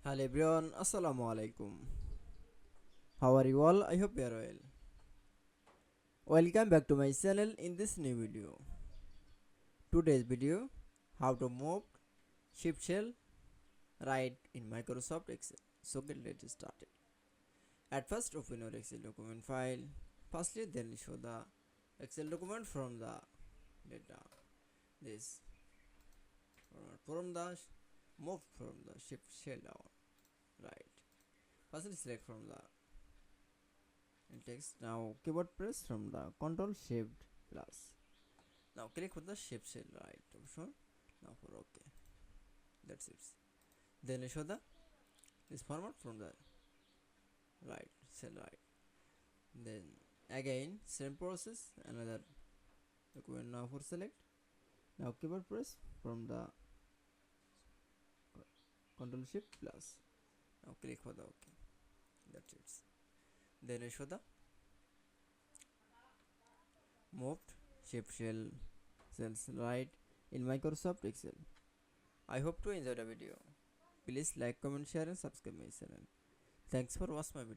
Hello everyone, Assalamu Walaikum. How are you all? I hope you are well. Welcome back to my channel in this new video. Today's video, how to move shift cell right in Microsoft Excel. So let's start it. At first open your Excel document file. Firstly then show the Excel document from the data. This from the move from the shift cell down. Right. Firstly select from the text. Now keyboard press from the Control Shift plus. Now click on the Shift cell right option. Now for OK. That's it. Then show the this format from the right cell right. Then again same process another document. Now for select. Now keyboard press from the Control Shift plus. Now click for the OK. That's it. Then show the moved shift cells right in Microsoft Excel. I hope to enjoy the video. Please like, comment, share and subscribe my channel. Thanks for watching my video.